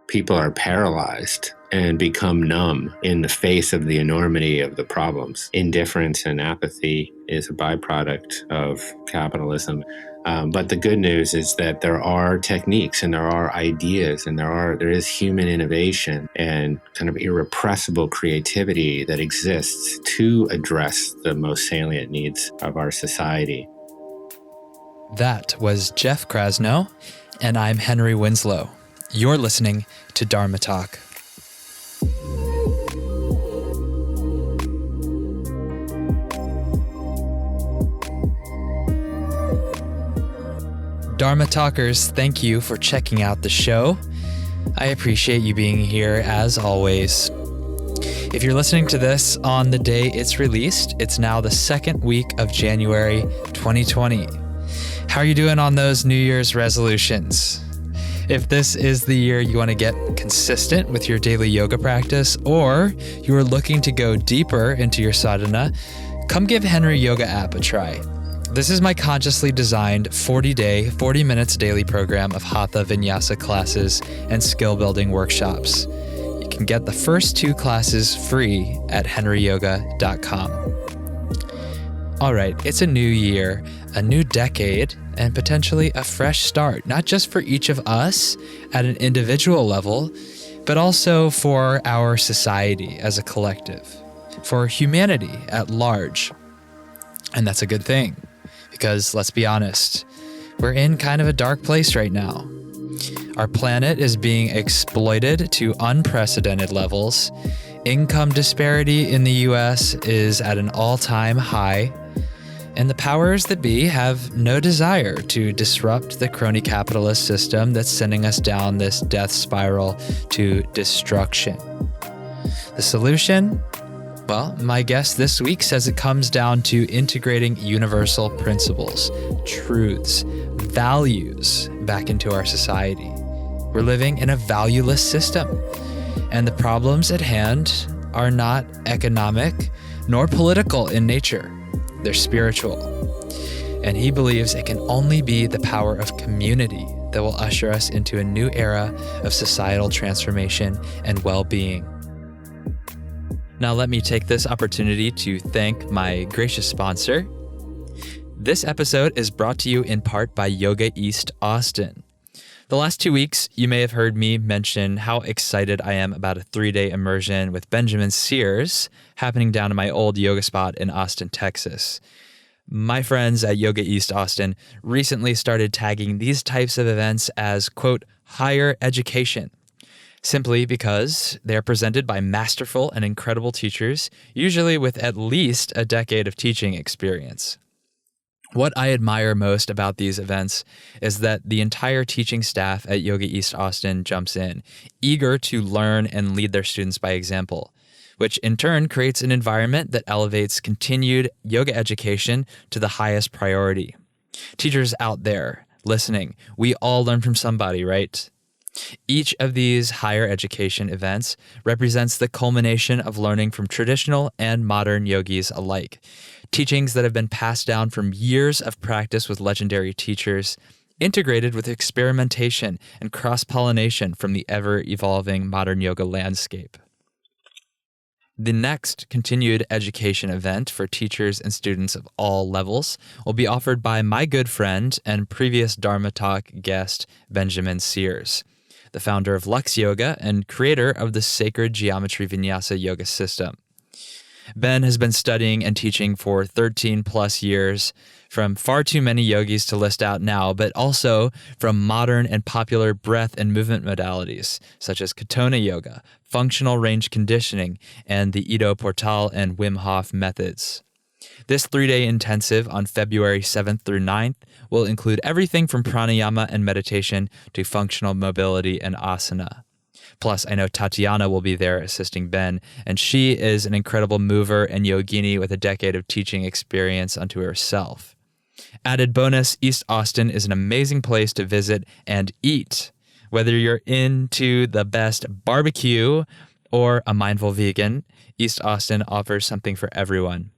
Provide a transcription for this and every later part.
people are paralyzed and become numb in the face of the enormity of the problems. Indifference and apathy is a byproduct of capitalism. But the good news is that there are techniques and there are ideas and there is human innovation and kind of irrepressible creativity that exists to address the most salient needs of our society. That was Jeff Krasno, and I'm Henry Winslow. You're listening to Dharma Talk. Dharma Talkers, thank you for checking out the show. I appreciate you being here as always. If you're listening to this on the day it's released, it's now the second week of January 2020. How are you doing on those New Year's resolutions? If this is the year you want to get consistent with your daily yoga practice, or you are looking to go deeper into your sadhana, come give Henry Yoga app a try. This is my consciously designed 40-day, 40 minutes daily program of hatha vinyasa classes and skill-building workshops. You can get the first 2 classes free at henryyoga.com. All right, it's a new year, a new decade, and potentially a fresh start, not just for each of us at an individual level, but also for our society as a collective, for humanity at large. And that's a good thing, because let's be honest, we're in kind of a dark place right now. Our planet is being exploited to unprecedented levels. Income disparity in the US is at an all-time high. And the powers that be have no desire to disrupt the crony capitalist system that's sending us down this death spiral to destruction. The solution? Well, my guest this week says it comes down to integrating universal principles, truths, values back into our society. We're living in a valueless system, and the problems at hand are not economic nor political in nature. They're spiritual. And he believes it can only be the power of community that will usher us into a new era of societal transformation and well-being. Now let me take this opportunity to thank my gracious sponsor. This episode is brought to you in part by Yoga East Austin. The last 2 weeks, you may have heard me mention how excited I am about a 3-day immersion with Benjamin Sears happening down in my old yoga spot in Austin, Texas. My friends at Yoga East Austin recently started tagging these types of events as, quote, higher education, simply because they are presented by masterful and incredible teachers, usually with at least a decade of teaching experience. What I admire most about these events is that the entire teaching staff at Yoga East Austin jumps in, eager to learn and lead their students by example, which in turn creates an environment that elevates continued yoga education to the highest priority. Teachers out there listening, we all learn from somebody, right? Each of these higher education events represents the culmination of learning from traditional and modern yogis alike. Teachings that have been passed down from years of practice with legendary teachers, integrated with experimentation and cross-pollination from the ever-evolving modern yoga landscape. The next continued education event for teachers and students of all levels will be offered by my good friend and previous Dharma Talk guest, Benjamin Sears, the founder of Lux Yoga and creator of the Sacred Geometry Vinyasa Yoga System. Ben has been studying and teaching for 13 plus years from far too many yogis to list out now, but also from modern and popular breath and movement modalities, such as Katona Yoga, functional range conditioning, and the Ido Portal and Wim Hof methods. This 3-day intensive on February 7th through 9th will include everything from pranayama and meditation to functional mobility and asana. Plus, I know Tatiana will be there assisting Ben, and she is an incredible mover and yogini with a decade of teaching experience unto herself. Added bonus, East Austin is an amazing place to visit and eat. Whether you're into the best barbecue or a mindful vegan, East Austin offers something for everyone.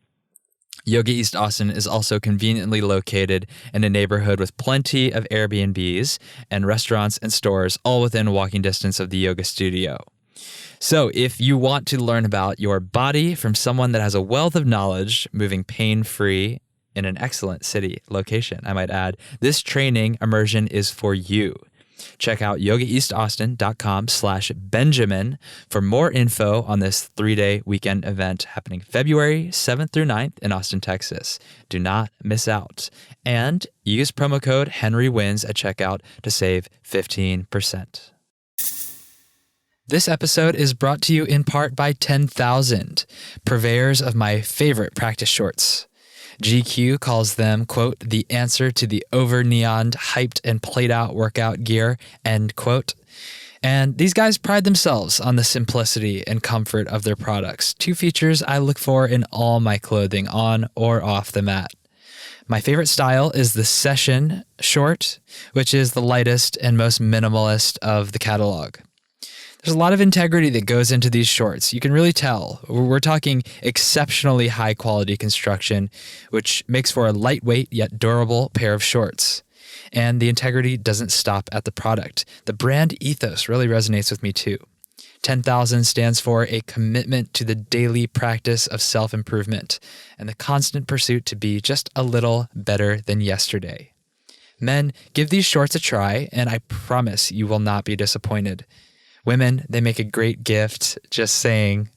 Yoga East Austin is also conveniently located in a neighborhood with plenty of Airbnbs and restaurants and stores, all within walking distance of the yoga studio. So if you want to learn about your body from someone that has a wealth of knowledge, moving pain-free in an excellent city location, I might add, this training immersion is for you. Check out yogaeastaustin.com/Benjamin for more info on this 3-day weekend event happening February 7th through 9th in Austin, Texas. Do not miss out. And use promo code HenryWins at checkout to save 15%. This episode is brought to you in part by 10,000, purveyors of my favorite practice shorts. GQ calls them, quote, the answer to the over-neoned, hyped, and played-out workout gear, end quote. And these guys pride themselves on the simplicity and comfort of their products, two features I look for in all my clothing, on or off the mat. My favorite style is the Session short, which is the lightest and most minimalist of the catalog. There's a lot of integrity that goes into these shorts. You can really tell. We're talking exceptionally high quality construction, which makes for a lightweight yet durable pair of shorts. And the integrity doesn't stop at the product. The brand ethos really resonates with me too. 10,000 stands for a commitment to the daily practice of self-improvement and the constant pursuit to be just a little better than yesterday. Men, give these shorts a try, and I promise you will not be disappointed. Women, they make a great gift, just saying.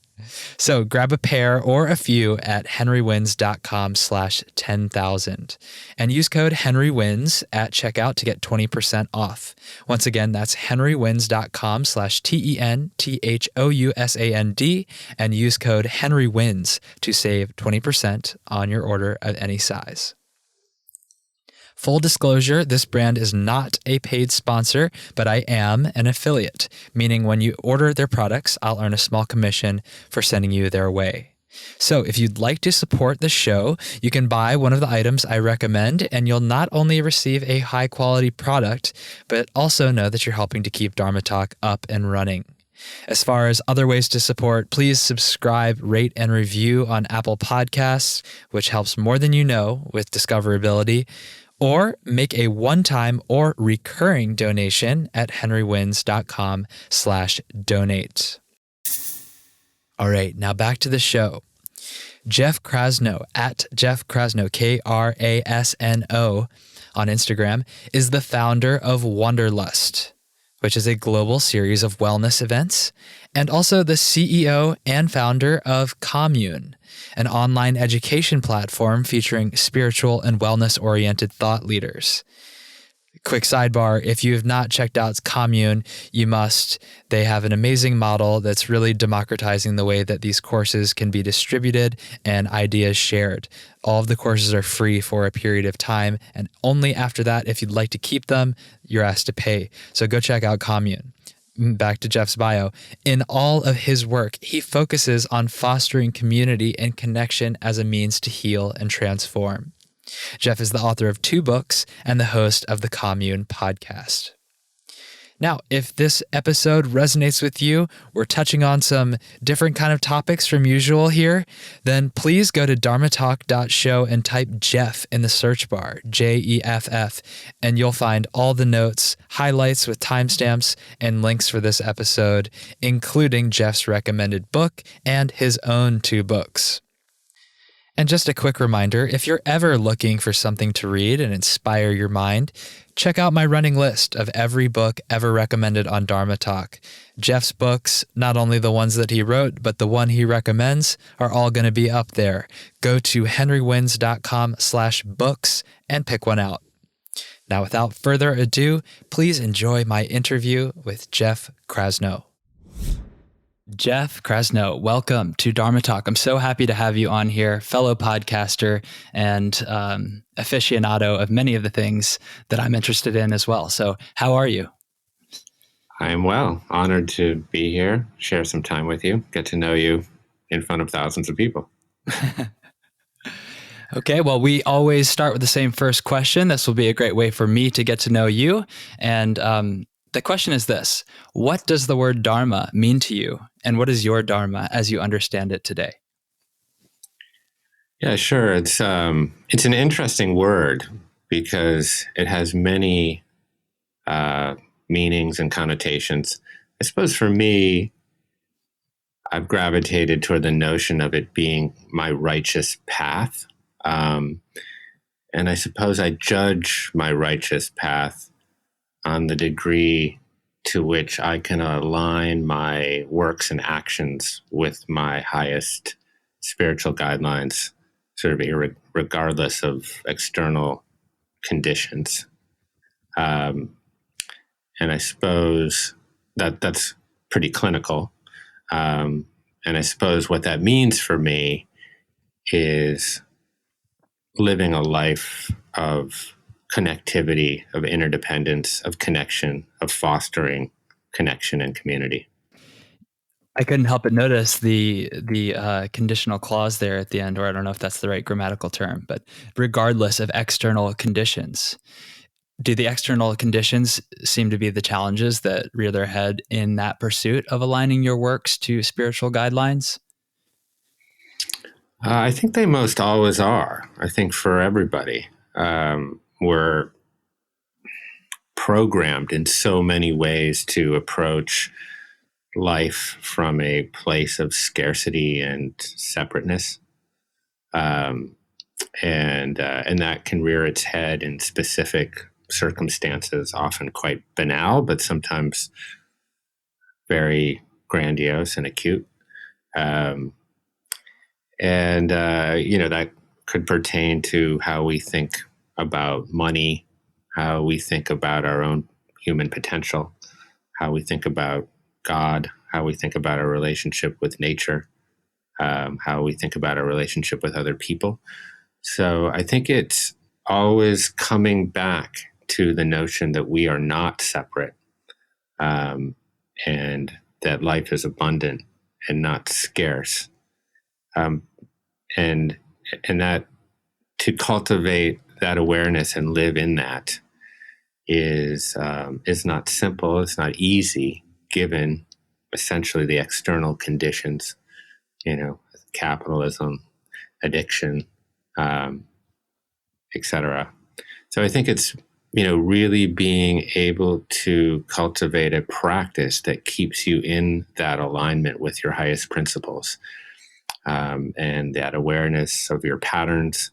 So grab a pair or a few at henrywins.com/10,000 and use code HenryWins at checkout to get 20% off. Once again, that's henrywins.com/TENTHOUSAND and use code HenryWins to save 20% on your order of any size. Full disclosure, this brand is not a paid sponsor, but I am an affiliate, meaning when you order their products, I'll earn a small commission for sending you their way. So if you'd like to support the show, you can buy one of the items I recommend, and you'll not only receive a high quality product, but also know that you're helping to keep Dharma Talk up and running. As far as other ways to support, please subscribe, rate, and review on Apple Podcasts, which helps more than you know with discoverability. Or make a one-time or recurring donation at henrywins.com/donate. All right, now back to the show. Jeff Krasno, at Jeff Krasno, Krasno, on Instagram, is the founder of Wanderlust, which is a global series of wellness events, and also the CEO and founder of Commune, an online education platform featuring spiritual and wellness-oriented thought leaders. Quick sidebar, if you have not checked out Commune, you must. They have an amazing model that's really democratizing the way that these courses can be distributed and ideas shared. All of the courses are free for a period of time, and only after that, if you'd like to keep them, you're asked to pay. So go check out Commune. Back to Jeff's bio. In all of his work, he focuses on fostering community and connection as a means to heal and transform. Jeff is the author of 2 books and the host of the Commune podcast. Now, if this episode resonates with you, we're touching on some different kind of topics from usual here, then please go to dharmatalk.show and type Jeff in the search bar, Jeff, and you'll find all the notes, highlights with timestamps, and links for this episode, including Jeff's recommended book and his own 2 books. And just a quick reminder, if you're ever looking for something to read and inspire your mind, check out my running list of every book ever recommended on Dharma Talk. Jeff's books, not only the ones that he wrote, but the one he recommends, are all going to be up there. Go to henrywins.com/books and pick one out. Now, without further ado, please enjoy my interview with Jeff Krasno. Jeff Krasno, welcome to Dharma Talk. I'm so happy to have you on here, fellow podcaster and aficionado of many of the things that I'm interested in as well. So how are you? I'm well. Honored to be here, share some time with you, get to know you in front of thousands of people. Okay, well, we always start with the same first question. This will be a great way for me to get to know you. And the question is this: what does the word Dharma mean to you? And what is your Dharma as you understand it today? Yeah, sure. It's an interesting word because it has many meanings and connotations. I suppose for me, I've gravitated toward the notion of it being my righteous path. Um, and I suppose I judge my righteous path on the degree to which I can align my works and actions with my highest spiritual guidelines, sort of regardless of external conditions. And I suppose that's pretty clinical. And I suppose what that means for me is living a life of connectivity, of interdependence, of connection, of fostering connection and community. I couldn't help but notice the conditional clause there at the end, or I don't know if that's the right grammatical term, but regardless of external conditions. Do the external conditions seem to be the challenges that rear their head in that pursuit of aligning your works to spiritual guidelines? I think they most always are. I think for everybody, we're programmed in so many ways to approach life from a place of scarcity and separateness. And that can rear its head in specific circumstances, often quite banal, but sometimes very grandiose and acute. That could pertain to how we think about money, how we think about our own human potential, how we think about God, how we think about our relationship with nature, how we think about our relationship with other people. So I think it's always coming back to the notion that we are not separate, and that life is abundant and not scarce. And that to cultivate that awareness and live in that is not simple. It's not easy, given essentially the external conditions, capitalism, addiction, etc. So I think it's really being able to cultivate a practice that keeps you in that alignment with your highest principles, and that awareness of your patterns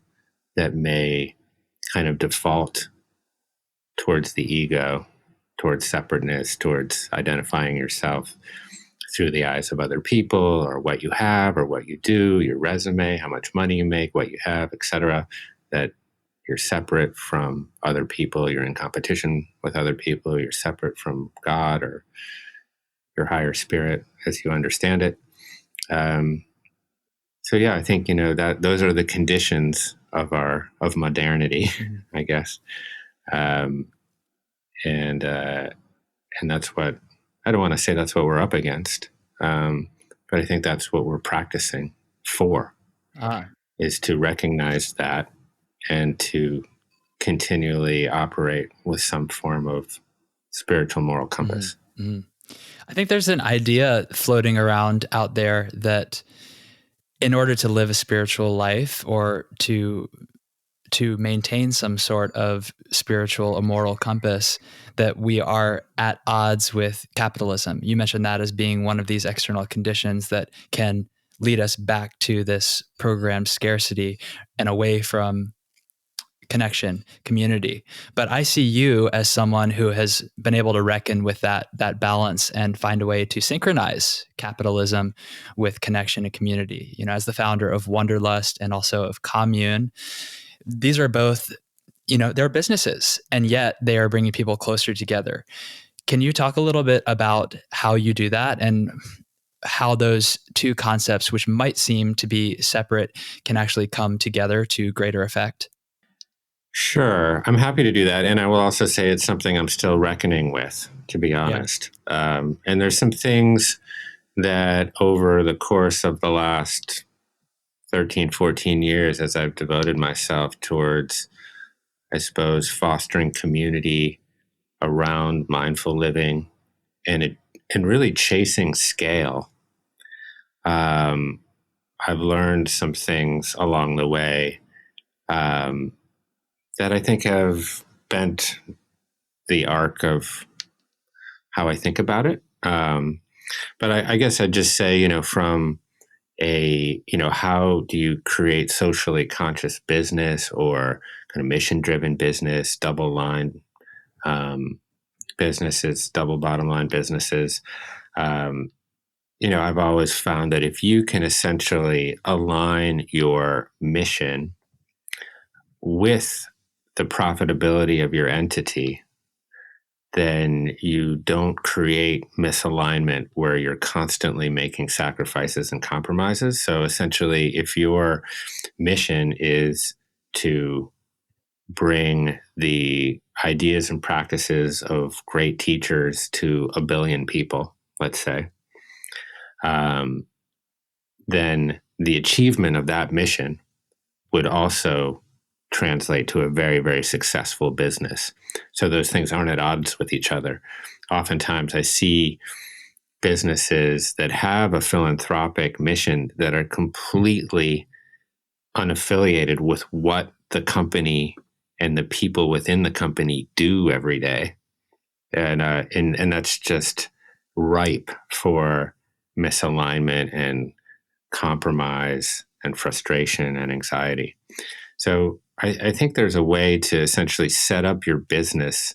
that may kind of default towards the ego, towards separateness, towards identifying yourself through the eyes of other people, or what you have, or what you do, your resume, how much money you make, what you have, etc. That you're separate from other people, you're in competition with other people, you're separate from God or your higher spirit as you understand it. So yeah, I think that those are the conditions of modernity, I guess, and that's what I don't want to say that's what we're up against, but I think that's what we're practicing for, is to recognize that and to continually operate with some form of spiritual moral compass. Mm-hmm. I think there's an idea floating around out there that in order to live a spiritual life, or to maintain some sort of spiritual or moral compass, that we are at odds with capitalism. You mentioned that as being one of these external conditions that can lead us back to this programmed scarcity and away from connection, community. But I see you as someone who has been able to reckon with that balance and find a way to synchronize capitalism with connection and community. As the founder of Wanderlust and also of Commune, these are both, they're businesses, and yet they are bringing people closer together. Can you talk a little bit about how you do that, and how those two concepts, which might seem to be separate, can actually come together to greater effect? Sure. I'm happy to do that. And I will also say it's something I'm still reckoning with, to be honest. Yeah. And there's some things that over the course of the last 13, 14 years, as I've devoted myself towards, I suppose, fostering community around mindful living and really chasing scale, I've learned some things along the way that I think have bent the arc of how I think about it. But I guess I'd just say, from how do you create socially conscious business or kind of mission driven business, double line businesses, double bottom line businesses? I've always found that if you can essentially align your mission with the profitability of your entity, then you don't create misalignment where you're constantly making sacrifices and compromises. So essentially, if your mission is to bring the ideas and practices of great teachers to 1 billion people, let's say, then the achievement of that mission would also translate to a very, very successful business. So those things aren't at odds with each other. Oftentimes I see businesses that have a philanthropic mission that are completely unaffiliated with what the company and the people within the company do every day. And that's just ripe for misalignment and compromise and frustration and anxiety. So I think there's a way to essentially set up your business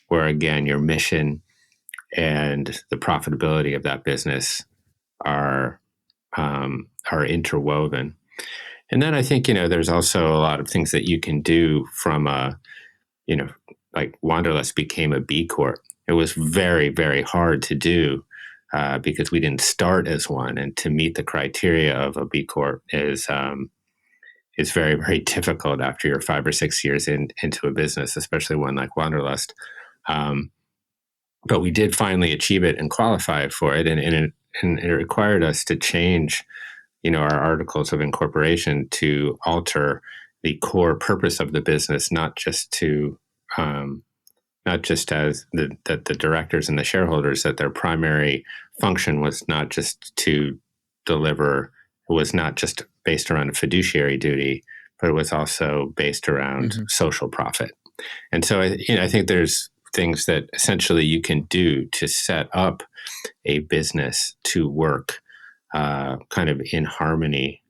where, again, your mission and the profitability of that business are interwoven. And then I think, there's also a lot of things that you can do from like Wanderlust became a B Corp. It was very, very hard to do because we didn't start as one. And to meet the criteria of a B Corp is very, very difficult after you're 5 or 6 years into a business, especially one like Wanderlust. But we did finally achieve it and qualify for it. And it required us to change, our articles of incorporation to alter the core purpose of the business, not just as the directors and the shareholders, that their primary function was not just to deliver. It was not just based around a fiduciary duty, but it was also based around social profit. And so I think there's things that essentially you can do to set up a business to work kind of in harmony.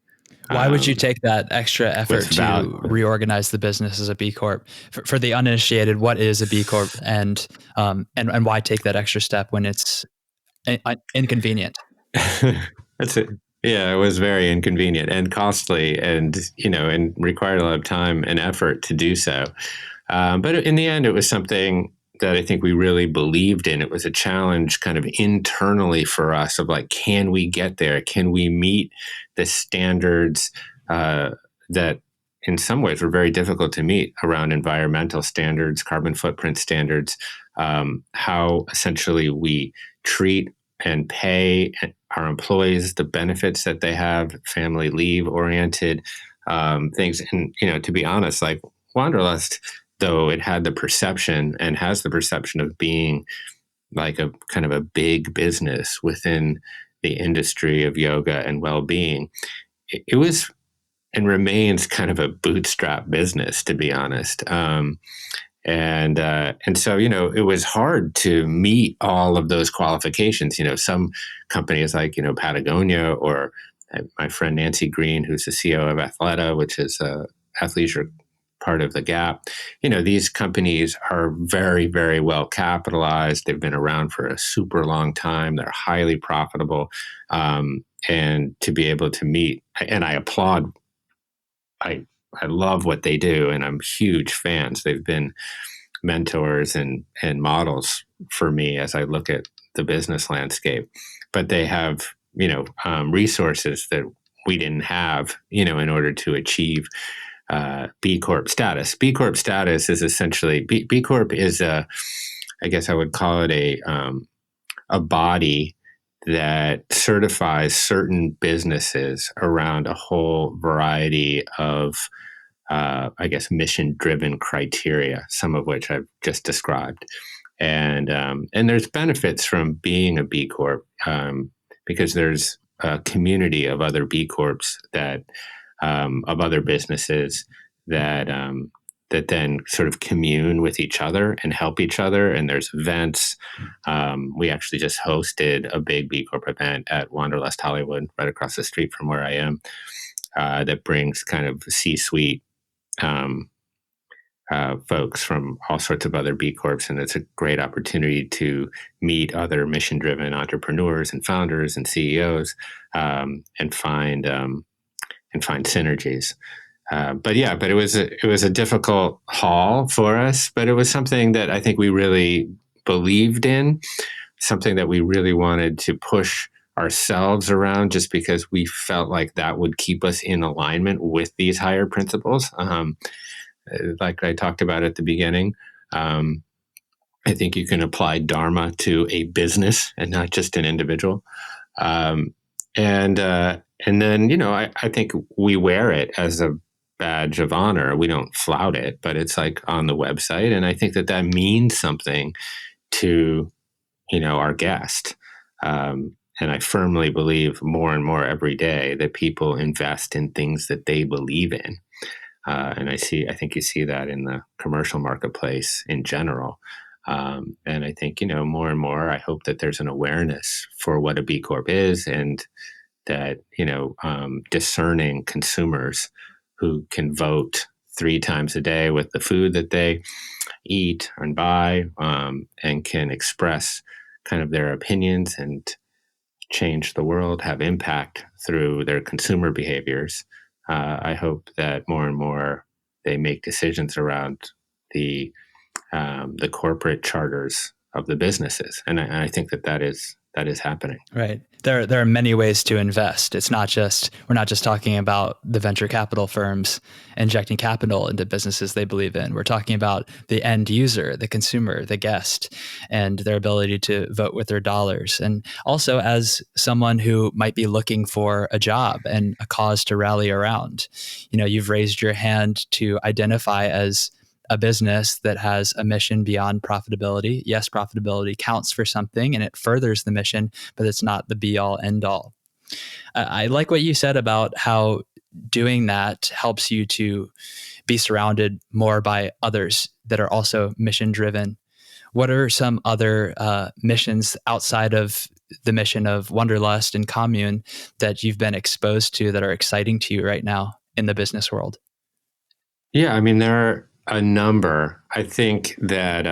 Why would you take that extra effort to reorganize the business as a B Corp? For the uninitiated, what is a B Corp, and why take that extra step when it's inconvenient? That's it. Yeah, it was very inconvenient and costly, and required a lot of time and effort to do so. But in the end, it was something that I think we really believed in. It was a challenge kind of internally for us of like, can we get there? Can we meet the standards that in some ways were very difficult to meet around environmental standards, carbon footprint standards, how essentially we treat and pay our employees the benefits that they have, family leave oriented things. And, to be honest, like Wanderlust, though it had the perception and has the perception of being like a kind of a big business within the industry of yoga and well-being, it was and remains kind of a bootstrap business, to be honest. And so, it was hard to meet all of those qualifications. Some companies like, Patagonia, or my friend Nancy Green, who's the CEO of Athleta, which is a athleisure part of the Gap. These companies are very, very well capitalized. They've been around for a super long time. They're highly profitable. And to be able to meet, and I applaud, I love what they do, and I'm huge fans. They've been mentors and models for me as I look at the business landscape. But they have, resources that we didn't have, in order to achieve B Corp status. B Corp status is essentially B Corp is I guess I would call it a body that certifies certain businesses around a whole variety of I guess mission-driven criteria, some of which I've just described, and there's benefits from being a B Corp because there's a community of other B Corps that of other businesses that that then sort of commune with each other and help each other. And there's events. We actually just hosted a big B Corp event at Wanderlust Hollywood, right across the street from where I am, that brings kind of C-suite folks from all sorts of other B Corps. And it's a great opportunity to meet other mission-driven entrepreneurs and founders and CEOs, and find synergies. But it was a difficult haul for us, but it was something that I think we really believed in, something that we really wanted to push ourselves around, just because we felt like that would keep us in alignment with these higher principles. Like I talked about at the beginning, I think you can apply Dharma to a business and not just an individual. And then, I think we wear it as a badge of honor. We don't flout it, but it's like on the website. And I think that means something to, our guest. And I firmly believe more and more every day that people invest in things that they believe in. And I think you see that in the commercial marketplace in general. And I think, more and more, I hope that there's an awareness for what a B Corp is, and that, discerning consumers who can vote 3 times a day with the food that they eat and buy, and can express kind of their opinions and change the world, have impact through their consumer behaviors. I hope that more and more they make decisions around the corporate charters of the businesses, and I think that is happening. Right. There are many ways to invest. We're not just talking about the venture capital firms injecting capital into businesses they believe in. We're talking about the end user, the consumer, the guest, and their ability to vote with their dollars. And also, as someone who might be looking for a job and a cause to rally around, you've raised your hand to identify as a business that has a mission beyond profitability. Yes, profitability counts for something and it furthers the mission, but it's not the be all end all. I like what you said about how doing that helps you to be surrounded more by others that are also mission driven. What are some other missions outside of the mission of Wanderlust and Commune that you've been exposed to that are exciting to you right now in the business world? Yeah, I mean, there are a number. I think that,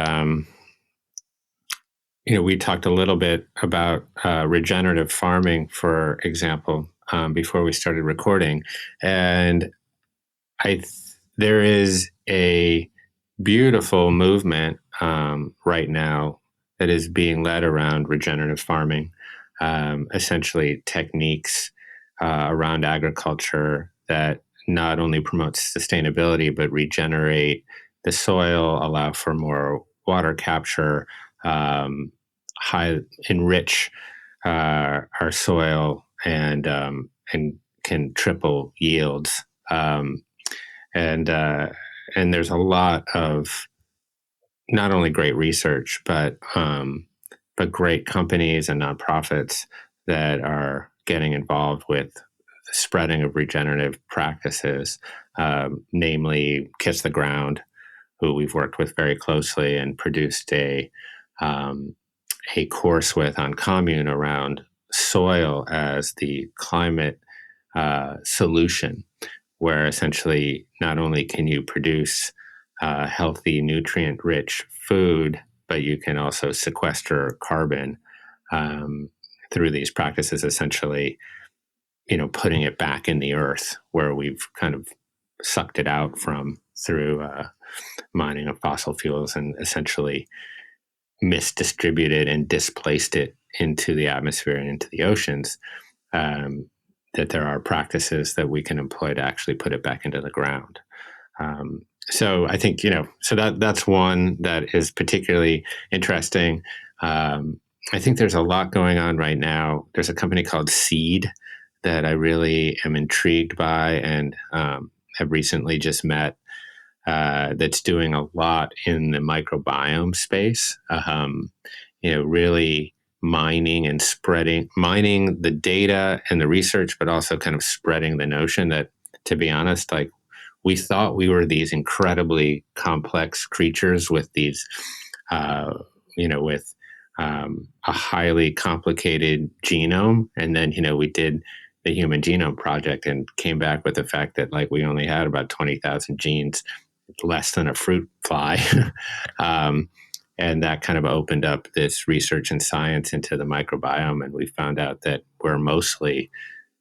we talked a little bit about regenerative farming, for example, before we started recording. And there is a beautiful movement right now that is being led around regenerative farming, essentially techniques around agriculture that not only promotes sustainability, but regenerate the soil, allow for more water capture, enrich our soil, and can triple yields. And there's a lot of not only great research, but great companies and nonprofits that are getting involved with the spreading of regenerative practices, namely Kiss the Ground, who we've worked with very closely and produced a course with on Commune around soil as the climate solution, where essentially not only can you produce healthy, nutrient-rich food, but you can also sequester carbon through these practices, essentially, putting it back in the earth where we've kind of sucked it out from through mining of fossil fuels, and essentially misdistributed and displaced it into the atmosphere and into the oceans. That there are practices that we can employ to actually put it back into the ground. So I think, so that's one that is particularly interesting. I think there's a lot going on right now. There's a company called Seed that I really am intrigued by and have recently just met, that's doing a lot in the microbiome space, really mining the data and the research, but also kind of spreading the notion that, to be honest, like, we thought we were these incredibly complex creatures with these, with a highly complicated genome. And then, we did the Human Genome Project and came back with the fact that, like, we only had about 20,000 genes, less than a fruit fly. And that kind of opened up this research and science into the microbiome. And we found out that we're mostly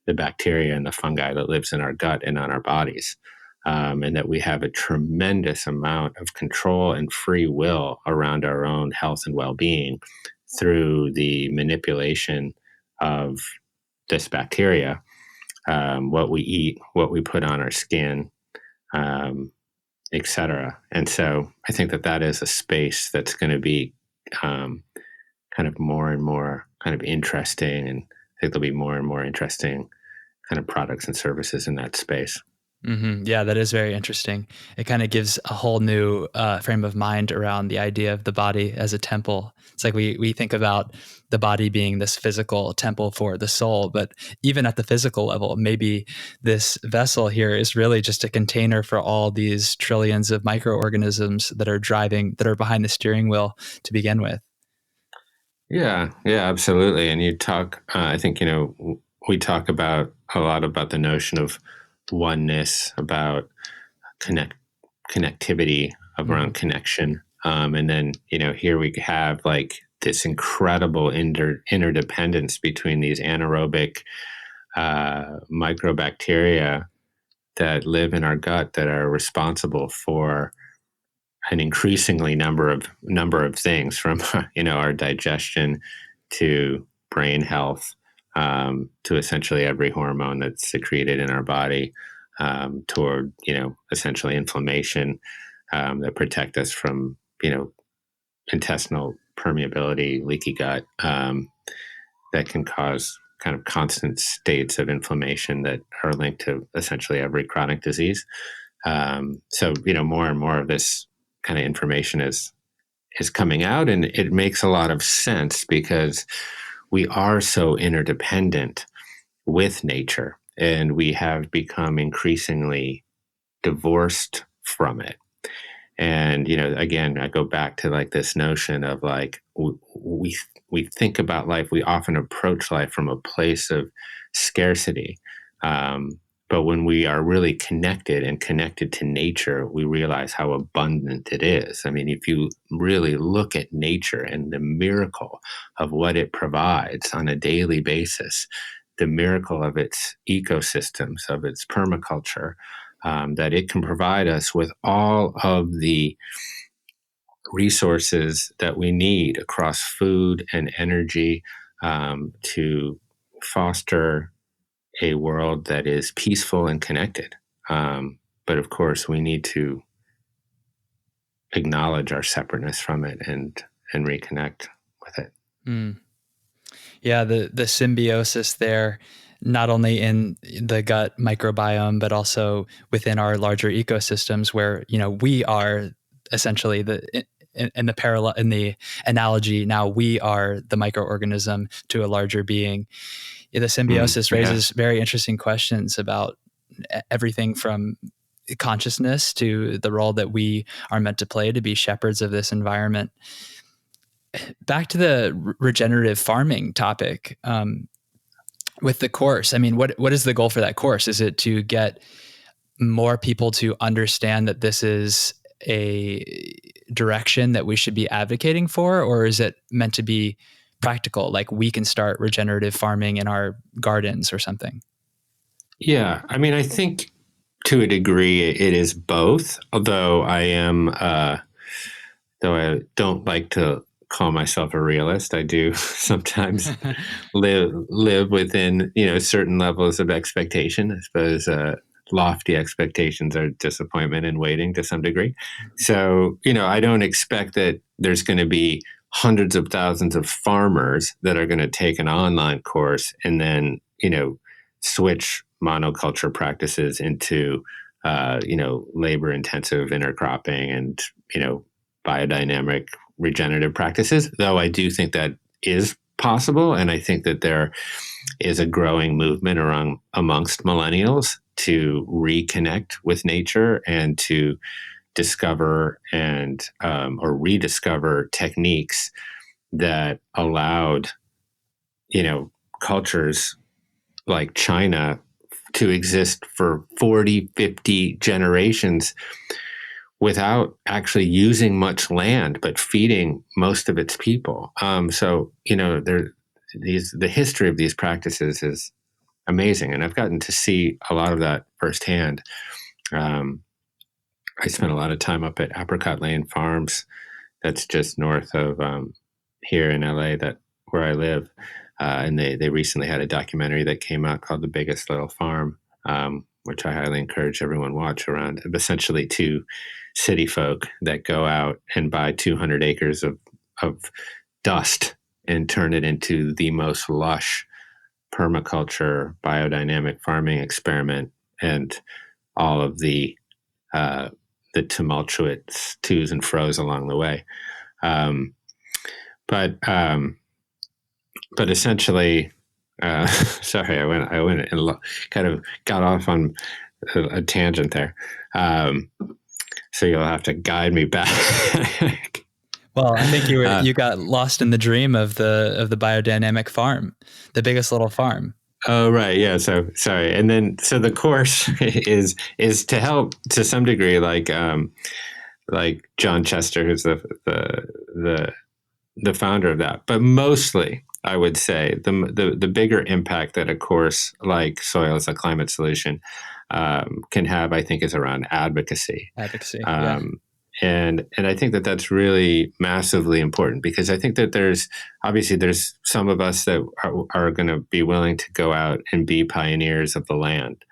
the bacteria and the fungi that lives in our gut and on our bodies. And that we have a tremendous amount of control and free will around our own health and well-being through the manipulation of this bacteria, what we eat, what we put on our skin, et cetera. And so I think that is a space that's going to be kind of more and more kind of interesting. And I think there'll be more and more interesting kind of products and services in that space. Mm-hmm. Yeah, that is very interesting. It kind of gives a whole new frame of mind around the idea of the body as a temple. It's like we think about the body being this physical temple for the soul, but even at the physical level, maybe this vessel here is really just a container for all these trillions of microorganisms that are behind the steering wheel to begin with. Yeah, absolutely. And you talk, I think, we talk about a lot about the notion of oneness, about connectivity, around connection. And then, here we have like this incredible interdependence between these anaerobic microbacteria that live in our gut that are responsible for an increasingly number of things, from our digestion to brain health, to essentially every hormone that's secreted in our body, toward essentially inflammation, that protect us from intestinal permeability, leaky gut, that can cause kind of constant states of inflammation that are linked to essentially every chronic disease. So more and more of this kind of information is coming out, and it makes a lot of sense because we are so interdependent with nature, and we have become increasingly divorced from it. And again, I go back to like this notion of like we think about life. We often approach life from a place of scarcity. But when we are really connected to nature, we realize how abundant it is. I mean, if you really look at nature and the miracle of what it provides on a daily basis, the miracle of its ecosystems, of its permaculture, that it can provide us with all of the resources that we need across food and energy, to foster a world that is peaceful and connected. But of course, we need to acknowledge our separateness from it and reconnect with it. Mm. Yeah, the symbiosis there, not only in the gut microbiome, but also within our larger ecosystems, where we are essentially in the analogy. Now we are the microorganism to a larger being. The symbiosis raises very interesting questions about everything from consciousness to the role that we are meant to play to be shepherds of this environment. Back to the regenerative farming topic, with the course. I mean, what is the goal for that course? Is it to get more people to understand that this is a direction that we should be advocating for, or is it meant to be practical, like we can start regenerative farming in our gardens or something? Yeah, I mean, I think to a degree it is both, although I don't like to call myself a realist. I do sometimes live within certain levels of expectation. I suppose lofty expectations are disappointment and waiting to some degree. So I don't expect that there's going to be hundreds of thousands of farmers that are going to take an online course and then switch monoculture practices into labor intensive intercropping and biodynamic regenerative practices, though I do think that is possible. And I think that there is a growing movement amongst millennials to reconnect with nature and to discover and or rediscover techniques that allowed, cultures like China to exist for 40, 50 generations without actually using much land, but feeding most of its people. The history of these practices is amazing. And I've gotten to see a lot of that firsthand. I spent a lot of time up at Apricot Lane Farms. That's just north of here in LA, where I live. And they recently had a documentary that came out called The Biggest Little Farm, which I highly encourage everyone watch, around essentially two city folk that go out and buy 200 acres of dust and turn it into the most lush permaculture, biodynamic farming experiment, and all of the tumultuous twos and fros along the way. But essentially, sorry, I went and kind of got off on a tangent there. So you'll have to guide me back. Well, I think you got lost in the dream of the biodynamic farm, the biggest little farm. Oh, right. Yeah. So sorry. And then, so the course is to help to some degree, like John Chester, who's the founder of that, but mostly I would say the bigger impact that a course like Soil as a Climate Solution can have, I think, is around advocacy. Yeah. And I think that that's really massively important, because I think that there's some of us that are going to be willing to go out and be pioneers of the land.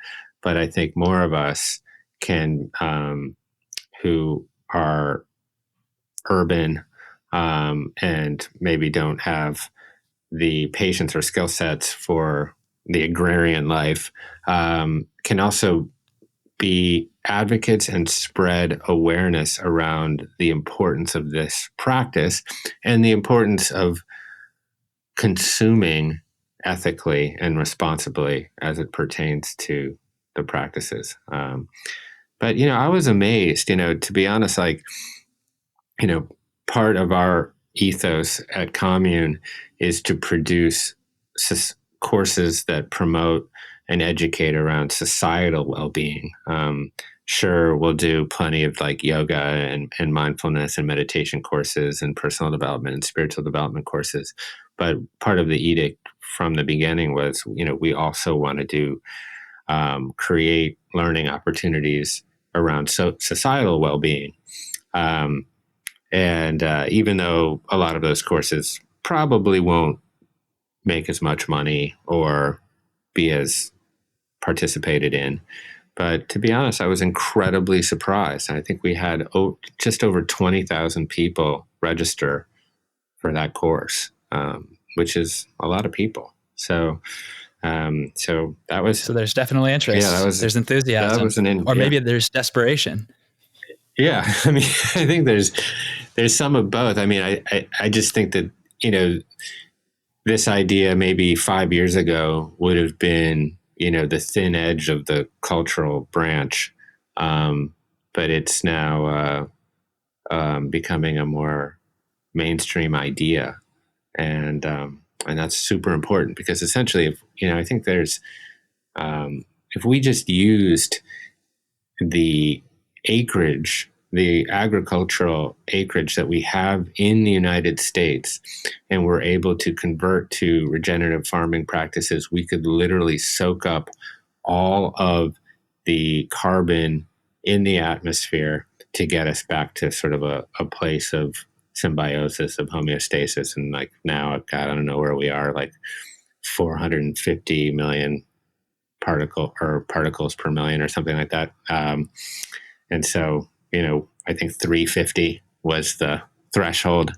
But I think more of us can, who are urban and maybe don't have the patience or skill sets for the agrarian life, can also be advocates and spread awareness around the importance of this practice and the importance of consuming ethically and responsibly as it pertains to the practices. But I was amazed, to be honest, part of our ethos at Commune is to produce courses that promote and educate around societal well-being. Sure, we'll do plenty of yoga and mindfulness and meditation courses and personal development and spiritual development courses. But part of the edict from the beginning was, we also want to do create learning opportunities around societal well-being. And even though a lot of those courses probably won't make as much money or be as participated in, but to be honest, I was incredibly surprised. I think we had just over 20,000 people register for that course, which is a lot of people. So that was. So there's definitely interest. Yeah, there's enthusiasm, maybe there's desperation. Yeah, I mean, I think there's some of both. I mean, I just think that this idea maybe 5 years ago would have been the thin edge of the cultural branch, but it's now becoming a more mainstream idea, and that's super important, because essentially, I think there's if we just used the acreage, the agricultural acreage that we have in the United States, and we're able to convert to regenerative farming practices, we could literally soak up all of the carbon in the atmosphere to get us back to sort of a place of symbiosis, of homeostasis. And now, God, I don't know where we are, 450 million particles per million or something like that. And so, I think 350 was the threshold.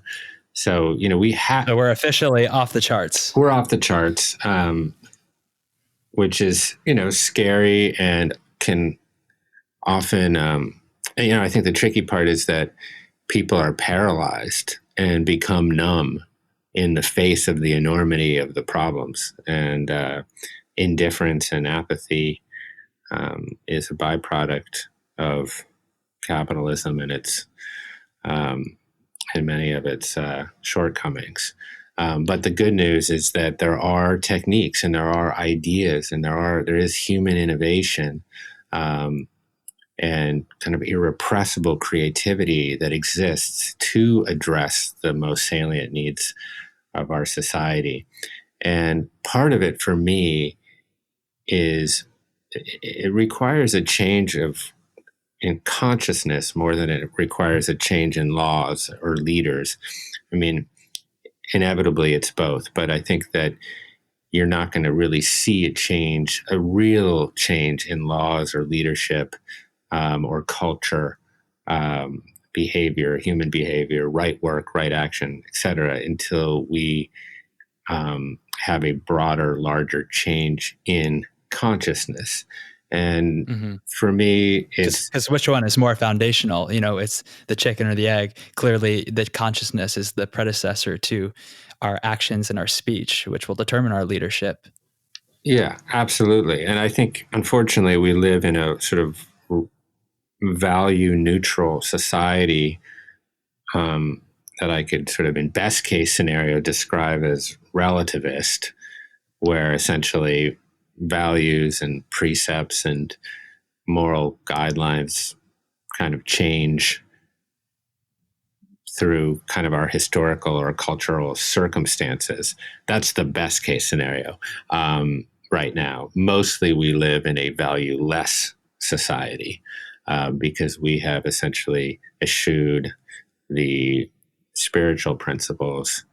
So, so we're officially off the charts. We're off the charts, which is, scary and can often, I think the tricky part is that people are paralyzed and become numb in the face of the enormity of the problems. And indifference and apathy is a byproduct of capitalism and its and many of its shortcomings. But the good news is that there are techniques and there are ideas and there is human innovation and kind of irrepressible creativity that exists to address the most salient needs of our society. And part of it for me is it requires a change in consciousness more than it requires a change in laws or leaders. I mean, inevitably it's both, but I think that you're not going to really see a real change in laws or leadership or culture, behavior, human behavior, right work, right action, et cetera, until we have a broader, larger change in consciousness. And for me, it's because which one is more foundational? It's the chicken or the egg. Clearly, the consciousness is the predecessor to our actions and our speech, which will determine our leadership. Yeah, absolutely. And I think, unfortunately, we live in a sort of value neutral society that I could sort of, in best case scenario, describe as relativist, where essentially values and precepts and moral guidelines kind of change through kind of our historical or cultural circumstances. That's the best case scenario right now. Mostly we live in a value-less society because we have essentially eschewed the spiritual principles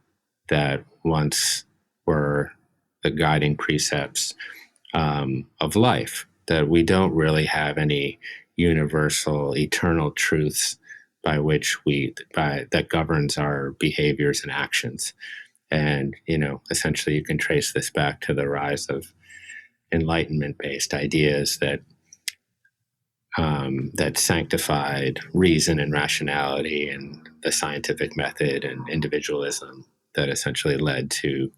that once were the guiding precepts of life, that we don't really have any universal, eternal truths by which that governs our behaviors and actions. And, essentially you can trace this back to the rise of Enlightenment-based ideas that sanctified reason and rationality and the scientific method and individualism that essentially led to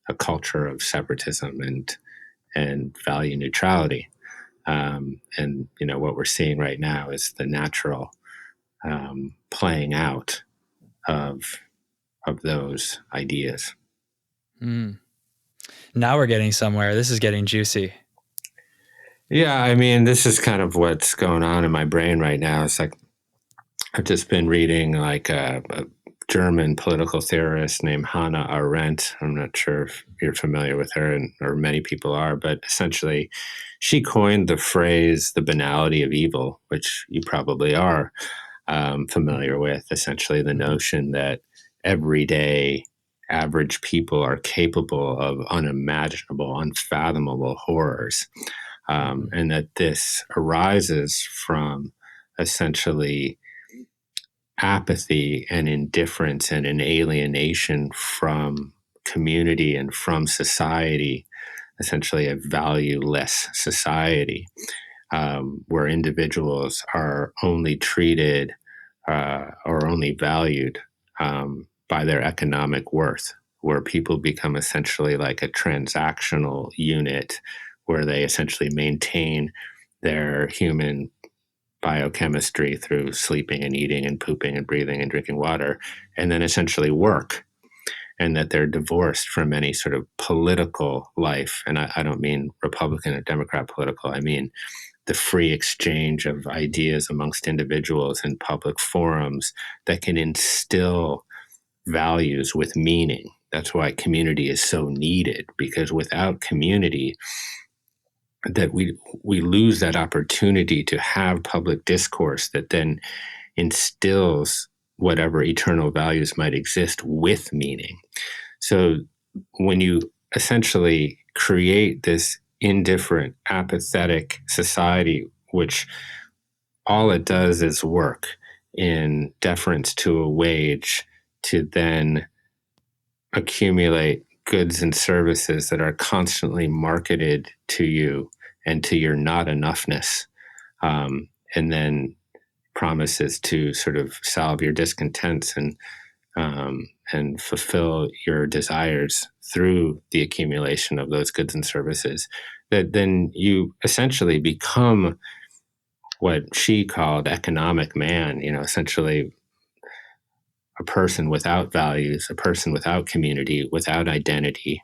a culture of separatism and value neutrality. And what we're seeing right now is the natural playing out of those ideas. Now we're getting somewhere. This is getting juicy. Yeah, I mean, this is kind of what's going on in my brain right now. It's like I've just been reading like a German political theorist named Hannah Arendt. I'm not sure if you're familiar with her, or many people are, but essentially she coined the phrase "the banality of evil," which you probably are familiar with. Essentially, the notion that everyday average people are capable of unimaginable, unfathomable horrors. And that this arises from essentially apathy and indifference and an alienation from community and from society, essentially a valueless society, where individuals are only treated or only valued by their economic worth, where people become essentially like a transactional unit where they essentially maintain their human biochemistry through sleeping and eating and pooping and breathing and drinking water, and then essentially work, and that they're divorced from any sort of political life. And I don't mean Republican or Democrat political. I mean the free exchange of ideas amongst individuals in public forums that can instill values with meaning. That's why community is so needed, because without community, that we lose that opportunity to have public discourse that then instills whatever eternal values might exist with meaning. So when you essentially create this indifferent, apathetic society, which all it does is work in deference to a wage to then accumulate goods and services that are constantly marketed to you and to your not enoughness, and then promises to sort of salve your discontents and and fulfill your desires through the accumulation of those goods and services, that then you essentially become what she called economic man, essentially a person without values, a person without community, without identity,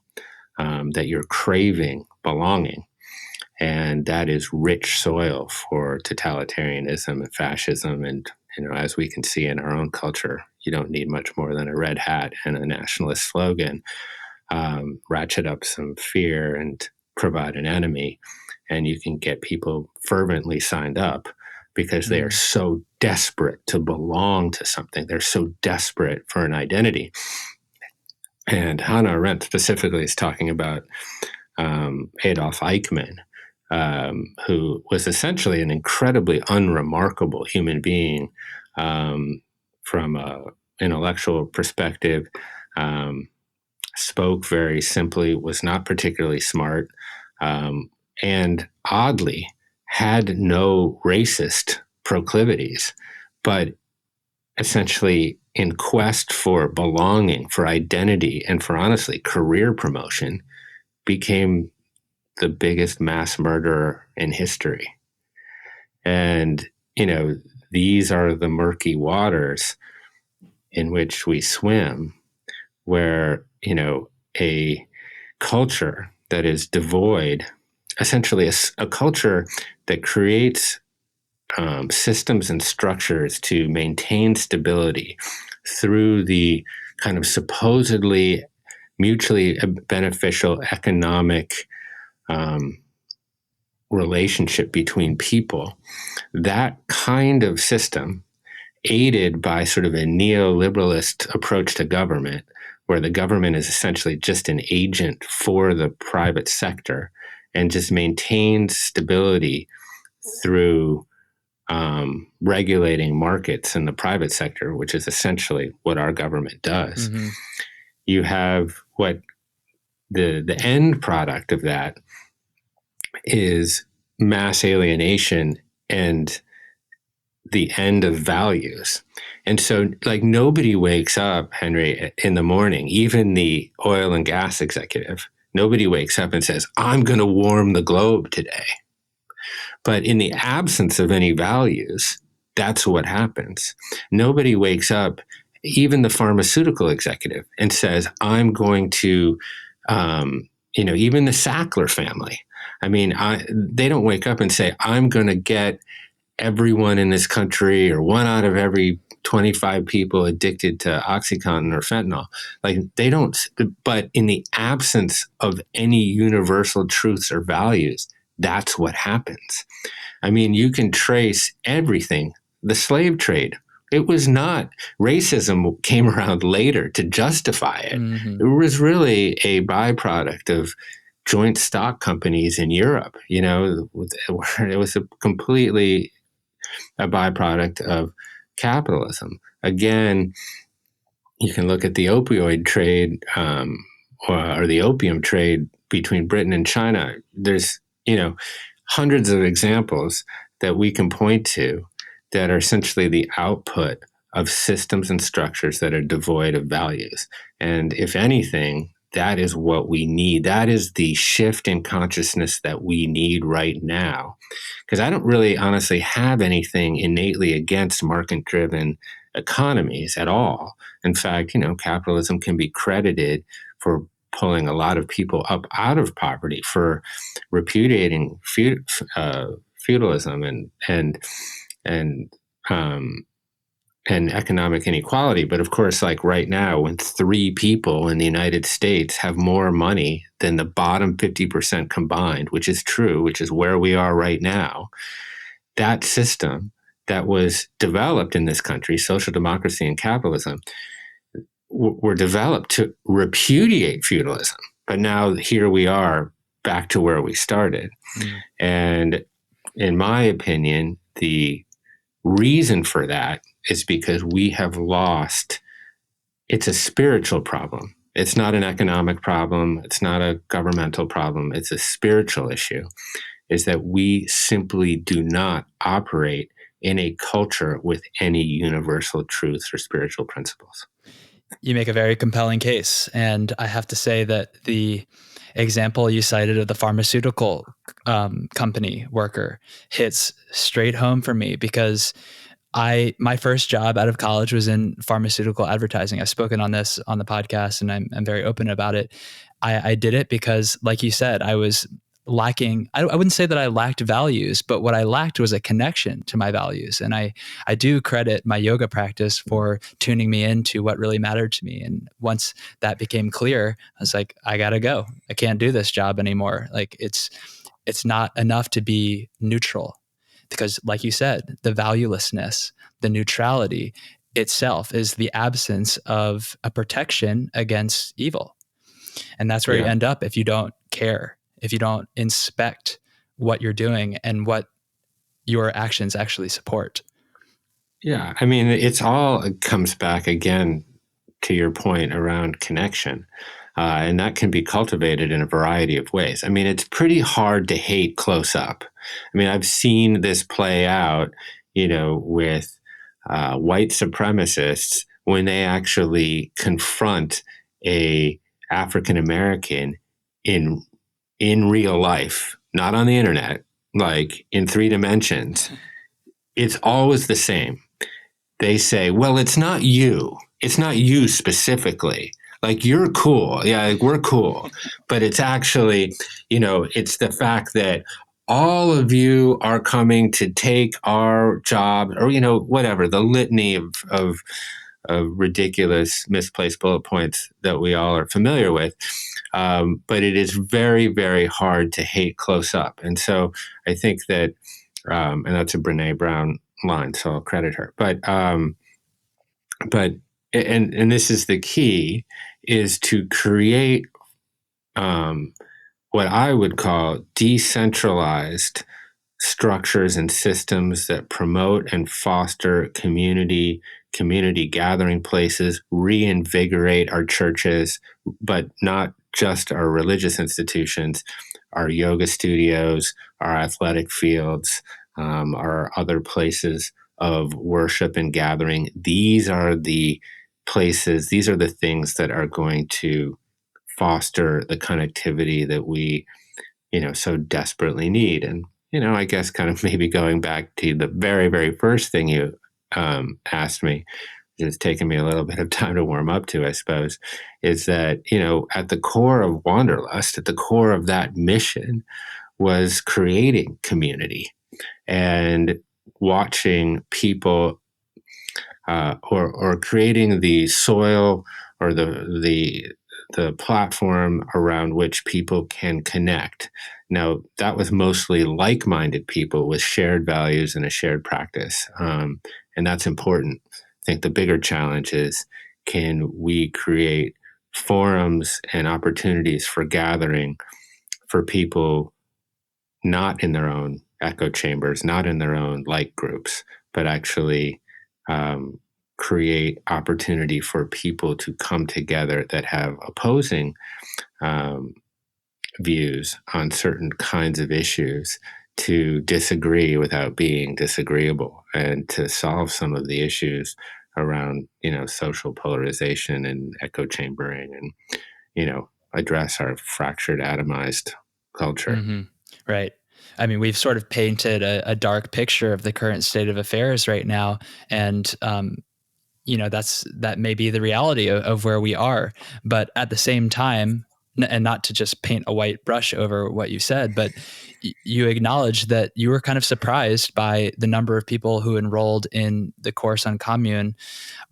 that you're craving belonging. And that is rich soil for totalitarianism and fascism. And, as we can see in our own culture, you don't need much more than a red hat and a nationalist slogan, ratchet up some fear and provide an enemy. And you can get people fervently signed up because they are so desperate to belong to something. They're so desperate for an identity. And Hannah Arendt specifically is talking about Adolf Eichmann, who was essentially an incredibly unremarkable human being from an intellectual perspective, spoke very simply, was not particularly smart, and oddly had no racist proclivities, but essentially in quest for belonging, for identity, and for honestly career promotion, became the biggest mass murderer in history. And, these are the murky waters in which we swim, where, a culture that is devoid, essentially a culture that creates systems and structures to maintain stability through the kind of supposedly mutually beneficial economic relationship between people. That kind of system, aided by sort of a neoliberalist approach to government, where the government is essentially just an agent for the private sector and just maintains stability through regulating markets in the private sector, which is essentially what our government does. Mm-hmm. You have what the end product of that is mass alienation and the end of values. And so, nobody wakes up, Henry, in the morning, even the oil and gas executive, nobody wakes up and says, I'm going to warm the globe today. But in the absence of any values, that's what happens. Nobody wakes up, even the pharmaceutical executive, and says, I'm going to, even the Sackler family. I mean, they don't wake up and say, I'm going to get everyone in this country, or 1 out of every 25 people addicted to OxyContin or fentanyl. They don't, but in the absence of any universal truths or values, that's what happens. I mean, you can trace everything. The slave trade, it was not, racism came around later to justify it. Mm-hmm. It was really a byproduct of joint stock companies in Europe. It was completely a byproduct of capitalism. Again, you can look at the opioid trade or the opium trade between Britain and China. There's, hundreds of examples that we can point to that are essentially the output of systems and structures that are devoid of values. And if anything, that is what we need. That is the shift in consciousness that we need right now. Because I don't really honestly have anything innately against market-driven economies at all. In fact, capitalism can be credited for pulling a lot of people up out of poverty, for repudiating feudalism and economic inequality. But of course, right now, when 3 people in the United States have more money than the bottom 50% combined, which is true, which is where we are right now, that system that was developed in this country, social democracy and capitalism, were developed to repudiate feudalism. But now here we are back to where we started. Mm. And in my opinion, the reason for that is because we have lost, it's a spiritual problem. It's not an economic problem. It's not a governmental problem. It's a spiritual issue, is that we simply do not operate in a culture with any universal truths or spiritual principles. You make a very compelling case. And I have to say that the example you cited of the pharmaceutical company worker hits straight home for me, because my first job out of college was in pharmaceutical advertising. I've spoken on this on the podcast, and I'm very open about it. I did it because, like you said, I was lacking. I wouldn't say that I lacked values, but what I lacked was a connection to my values. And I do credit my yoga practice for tuning me into what really mattered to me. And once that became clear, I was like, I gotta go. I can't do this job anymore. Like it's not enough to be neutral, because, like you said, the valuelessness, the neutrality itself is the absence of a protection against evil. And that's where you end up if you don't care, if you don't inspect what you're doing and what your actions actually support. Yeah. I mean, it comes back again to your point around connection. And that can be cultivated in a variety of ways. I mean, it's pretty hard to hate close up. I mean, I've seen this play out, with white supremacists when they actually confront a African American in real life, not on the internet, like in 3 dimensions. It's always the same. They say, well, it's not you. It's not you specifically. Like, you're cool. Yeah, like, we're cool. But it's actually, it's the fact that all of you are coming to take our job, or, whatever, the litany of ridiculous misplaced bullet points that we all are familiar with. But it is very, very hard to hate close up. And so I think that, and that's a Brene Brown line, so I'll credit her. But this is the key, is to create what I would call decentralized structures and systems that promote and foster community gathering places, reinvigorate our churches, but not just our religious institutions, our yoga studios, our athletic fields, our other places of worship and gathering. These are the places, these are the things that are going to foster the connectivity that we, so desperately need. And, I guess kind of maybe going back to the very, very first thing you asked me, which has taken me a little bit of time to warm up to, I suppose, is that, at the core of Wanderlust, at the core of that mission, was creating community and watching people or creating the soil or the platform around which people can connect. Now, that was mostly like-minded people with shared values and a shared practice. And that's important. I think the bigger challenge is, can we create forums and opportunities for gathering for people not in their own echo chambers, not in their own like groups, but actually create opportunity for people to come together that have opposing views on certain kinds of issues, to disagree without being disagreeable, and to solve some of the issues around, social polarization and echo chambering, and, address our fractured, atomized culture. Mm-hmm. Right. I mean, we've sort of painted a dark picture of the current state of affairs right now. And, that may be the reality of where we are. But at the same time, and not to just paint a white brush over what you said, but you acknowledge that you were kind of surprised by the number of people who enrolled in the course on Commune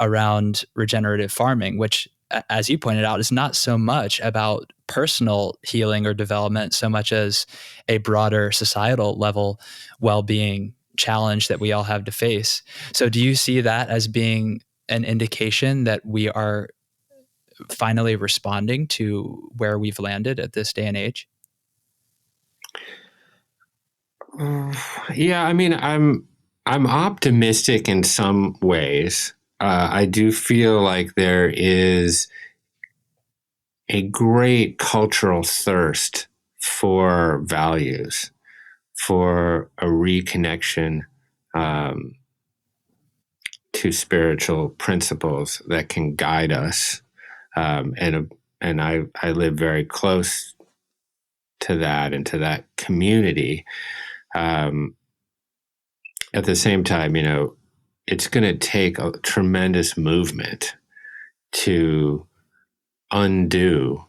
around regenerative farming, which, as you pointed out, is not so much about personal healing or development so much as a broader societal level well-being challenge that we all have to face. So do you see that as being an indication that we are finally responding to where we've landed at this day and age? Yeah, I mean, I'm optimistic in some ways. I do feel like there is a great cultural thirst for values, for a reconnection to spiritual principles that can guide us. And I live very close to that and to that community. At the same time, it's going to take a tremendous movement to undo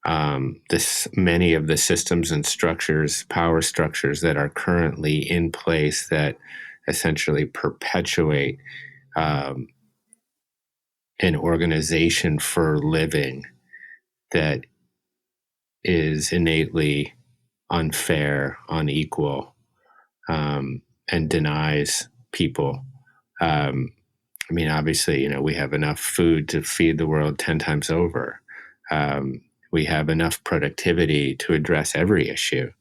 many of the systems and structures, power structures that are currently in place that essentially perpetuate an organization for living that is innately unfair, unequal, and denies people. Obviously, we have enough food to feed the world 10 times over. We have enough productivity to address every issue.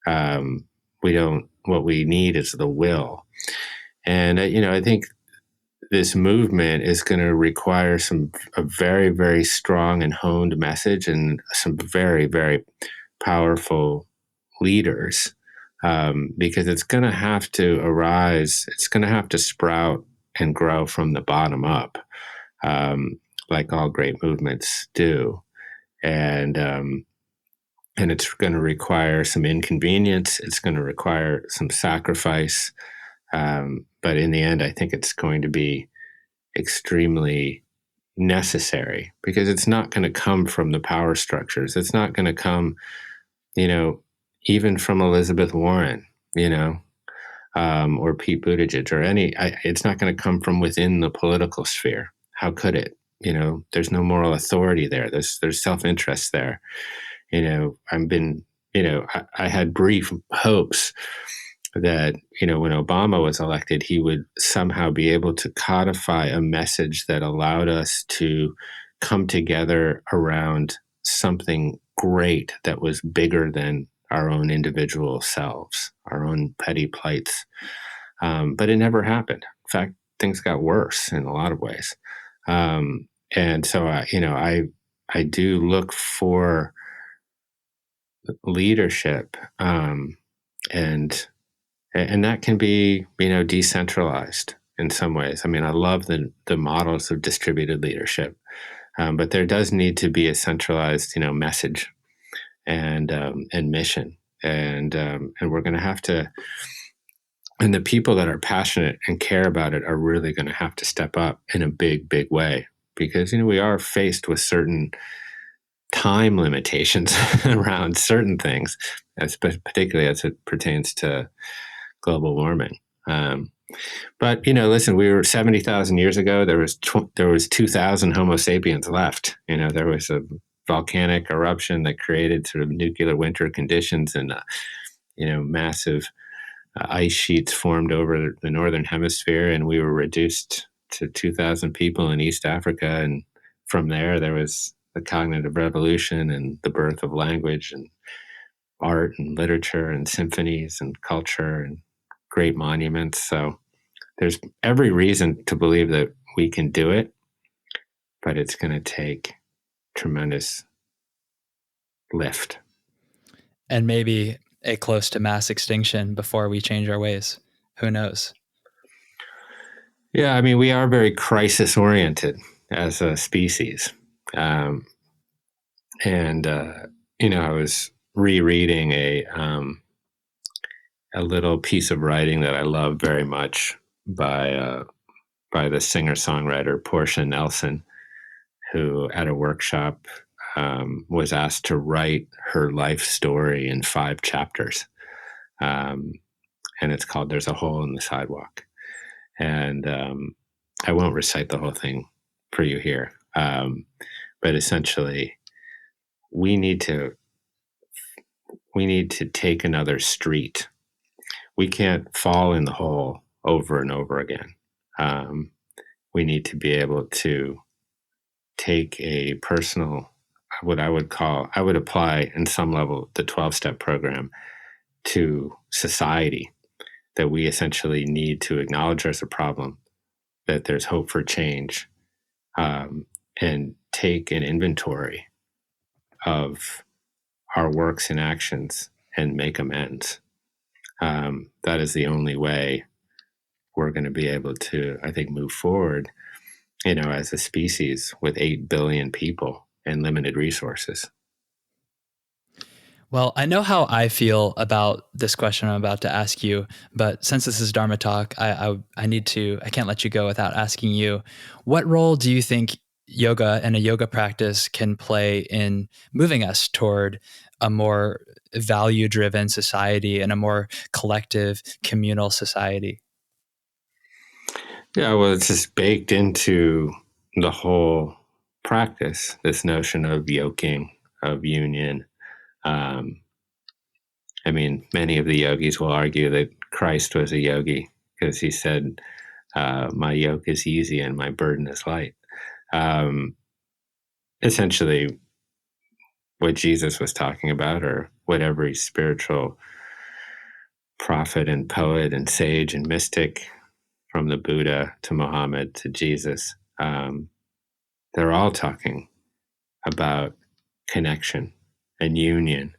What we need is the will. And, I think this movement is going to require a very, very strong and honed message and some very, very powerful leaders, because it's going to have to arise. It's going to have to sprout and grow from the bottom up, like all great movements do. And it's going to require some inconvenience. It's going to require some sacrifice. But in the end, I think it's going to be extremely necessary, because it's not going to come from the power structures. It's not going to come, even from Elizabeth Warren, or Pete Buttigieg or it's not going to come from within the political sphere. How could it? There's no moral authority there. There's self-interest there. I had brief hopes that, when Obama was elected, he would somehow be able to codify a message that allowed us to come together around something great that was bigger than our own individual selves, our own petty plights. But it never happened. In fact, things got worse in a lot of ways. And so, I do look for leadership, and that can be, decentralized in some ways. I love the models of distributed leadership, but there does need to be a centralized, message and mission, and we're going to have to. And the people that are passionate and care about it are really going to have to step up in a big, big way, because we are faced with certain time limitations around certain things, particularly as it pertains to global warming. But listen, we were 70,000 years ago. There was 2,000 Homo sapiens left. There was a volcanic eruption that created sort of nuclear winter conditions, and massive ice sheets formed over the northern hemisphere, and we were reduced to 2,000 people in East Africa. And from there was the cognitive revolution and the birth of language and art and literature and symphonies and culture and great monuments. So there's every reason to believe that we can do it, but it's going to take tremendous lift. And maybe a close to mass extinction before we change our ways. Who knows? Yeah, we are very crisis oriented as a species. I was rereading a little piece of writing that I love very much by the singer-songwriter Portia Nelson, who at a workshop was asked to write her life story in 5 chapters. And it's called There's a Hole in the Sidewalk. And I won't recite the whole thing for you here. But essentially, we need to take another street. We can't fall in the hole over and over again. We need to be able to take a personal, what I would apply in some level the 12-step program to society, that we essentially need to acknowledge there's a problem, that there's hope for change, and take an inventory of our works and actions and make amends. That is the only way we're going to be able to, I think, move forward, as a species with 8 billion people and limited resources. Well, I know how I feel about this question I'm about to ask you, but since this is Dharma talk, I can't let you go without asking you, what role do you think yoga and a yoga practice can play in moving us toward a more value-driven society and a more collective communal society? Yeah, well, it's just baked into the whole practice, this notion of yoking, of union. Many of the yogis will argue that Christ was a yogi because he said, my yoke is easy and my burden is light. Essentially, what Jesus was talking about, or what every spiritual prophet and poet and sage and mystic, from the Buddha to Muhammad to Jesus, they're all talking about connection and union.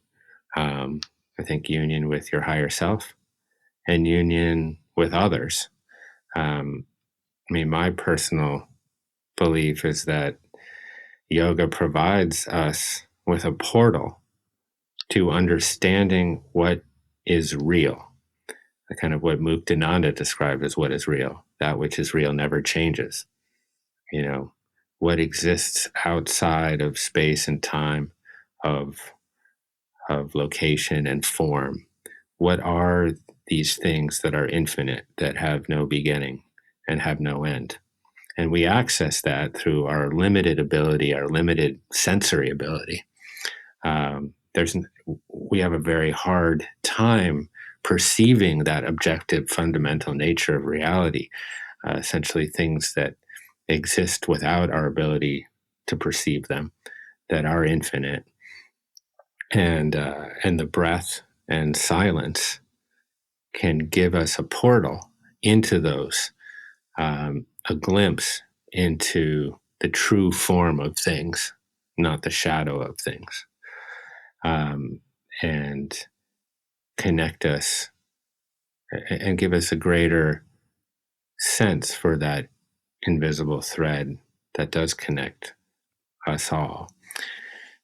I think union with your higher self and union with others. My personal belief is that yoga provides us with a portal to understanding what is real. Kind of what Muktananda described as what is real. That which is real never changes. What exists outside of space and time, of location and form. What are these things that are infinite, that have no beginning and have no end? And we access that through our limited ability, our limited sensory ability. We have a very hard time perceiving that objective fundamental nature of reality, essentially things that exist without our ability to perceive them, that are infinite. And the breath and silence can give us a portal into those, a glimpse into the true form of things, not the shadow of things, and connect us and give us a greater sense for that invisible thread that does connect us all.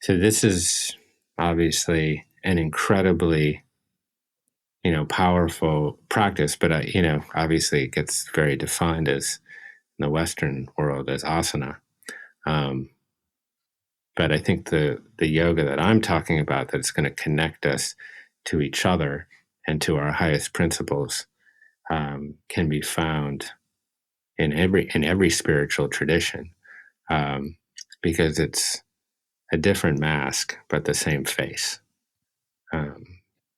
So this is obviously an incredibly, powerful practice, but obviously it gets very defined as, in the Western world, as asana. But I think the yoga that I'm talking about, that's going to connect us to each other and to our highest principles, can be found in every spiritual tradition, because it's a different mask but the same face.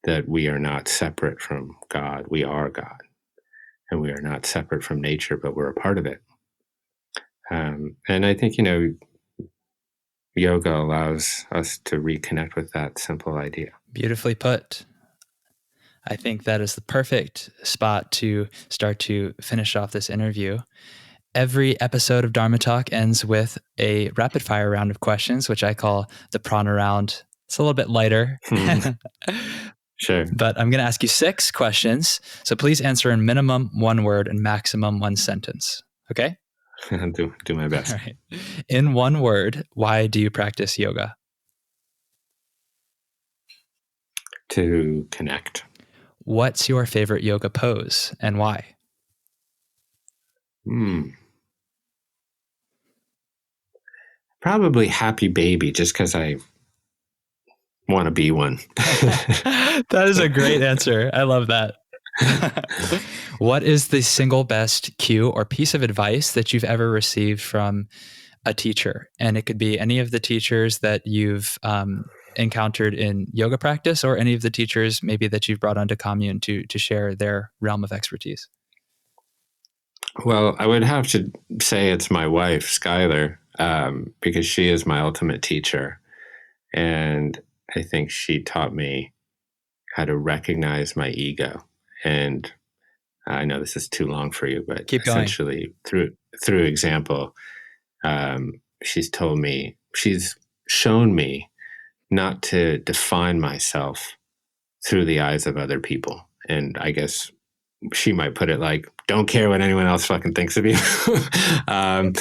That we are not separate from God, we are God, and we are not separate from nature, but we're a part of it. And I think yoga allows us to reconnect with that simple idea. Beautifully put. I think that is the perfect spot to start to finish off this interview. Every episode of Dharma Talk ends with a rapid fire round of questions, which I call the Prana Round. It's a little bit lighter. Sure. But I'm going to ask you 6 questions. So please answer in minimum 1 word and maximum 1 sentence. Okay? I'll do my best. All right. In 1 word, why do you practice yoga? To connect. What's your favorite yoga pose and why? Probably happy baby, just because I want to be one. That is a great answer. I love that. What is the single best cue or piece of advice that you've ever received from a teacher? And it could be any of the teachers that you've encountered in yoga practice, or any of the teachers maybe that you've brought onto Commune to share their realm of expertise. Well, I would have to say it's my wife, Skylar, because she is my ultimate teacher. And I think she taught me how to recognize my ego. And I know this is too long for you, but Keep going. Essentially through example, she's shown me not to define myself through the eyes of other people. And I guess she might put it like, don't care what anyone else fucking thinks of you. um,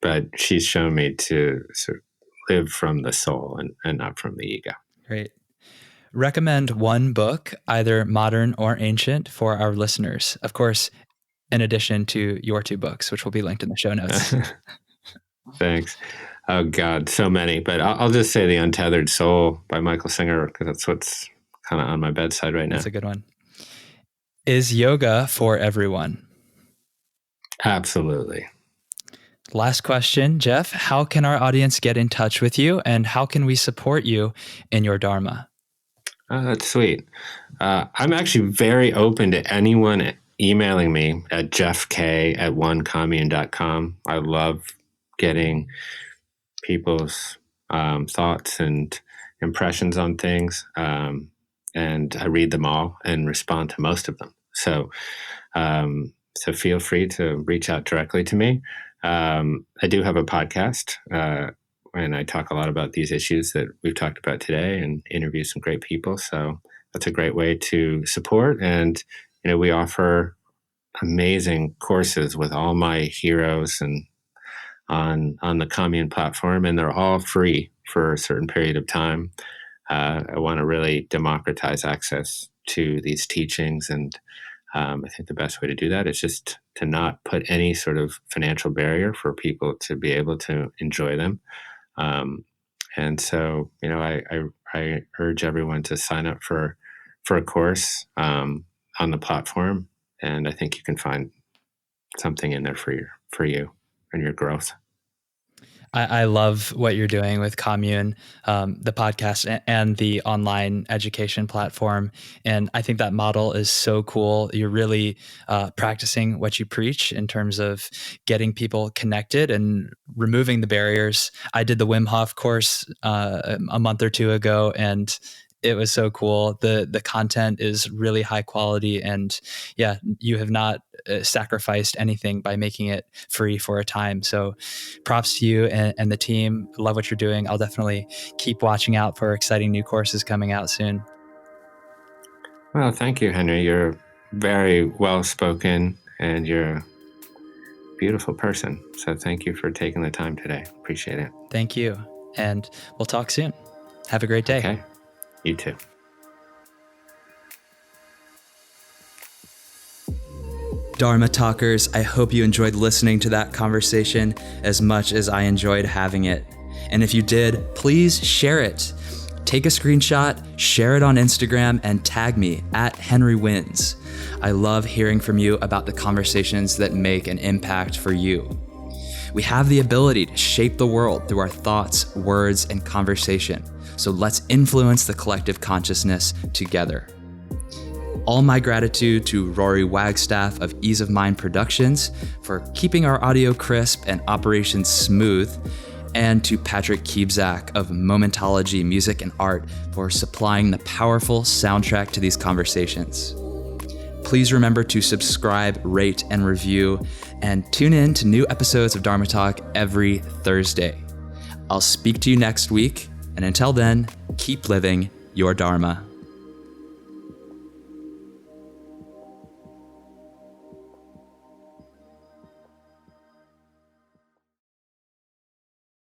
but she's shown me to sort of live from the soul and not from the ego. Great. Recommend one book, either modern or ancient, for our listeners. Of course, in addition to your 2 books, which will be linked in the show notes. Thanks. Oh God, so many. But I'll just say The Untethered Soul by Michael Singer, because that's what's kind of on my bedside right now. That's a good one. Is yoga for everyone? Absolutely. Last question, Jeff. How can our audience get in touch with you, and how can we support you in your Dharma? Oh, that's sweet. I'm actually very open to anyone emailing me at jeffk@onecommune.com. I love getting people's thoughts and impressions on things, and I read them all and respond to most of them. So feel free to reach out directly to me. I do have a podcast, and I talk a lot about these issues that we've talked about today and interview some great people. So that's a great way to support. And, we offer amazing courses with all my heroes and on the Commune platform, and they're all free for a certain period of time. I want to really democratize access to these teachings. And I think the best way to do that is just to not put any sort of financial barrier for people to be able to enjoy them. And so, I urge everyone to sign up for a course on the platform, and I think you can find something in there for you and your growth. I love what you're doing with Commune, the podcast and the online education platform. And I think that model is so cool. You're really practicing what you preach in terms of getting people connected and removing the barriers. I did the Wim Hof course a month or 2 ago, and it was so cool. The content is really high quality, and yeah, you have not sacrificed anything by making it free for a time. So props to you and the team. Love what you're doing. I'll definitely keep watching out for exciting new courses coming out soon. Well, thank you, Henry. You're very well spoken and you're a beautiful person. So thank you for taking the time today. Appreciate it. Thank you. And we'll talk soon. Have a great day. Okay. You too. Dharma Talkers, I hope you enjoyed listening to that conversation as much as I enjoyed having it. And if you did, please share it. Take a screenshot, share it on Instagram, and tag me @HenryWins. I love hearing from you about the conversations that make an impact for you. We have the ability to shape the world through our thoughts, words, and conversation. So let's influence the collective consciousness together. All my gratitude to Rory Wagstaff of Ease of Mind Productions for keeping our audio crisp and operations smooth, and to Patrick Kiebzak of Momentology Music and Art for supplying the powerful soundtrack to these conversations. Please remember to subscribe, rate, and review, and tune in to new episodes of Dharma Talk every Thursday. I'll speak to you next week, and until then, keep living your Dharma.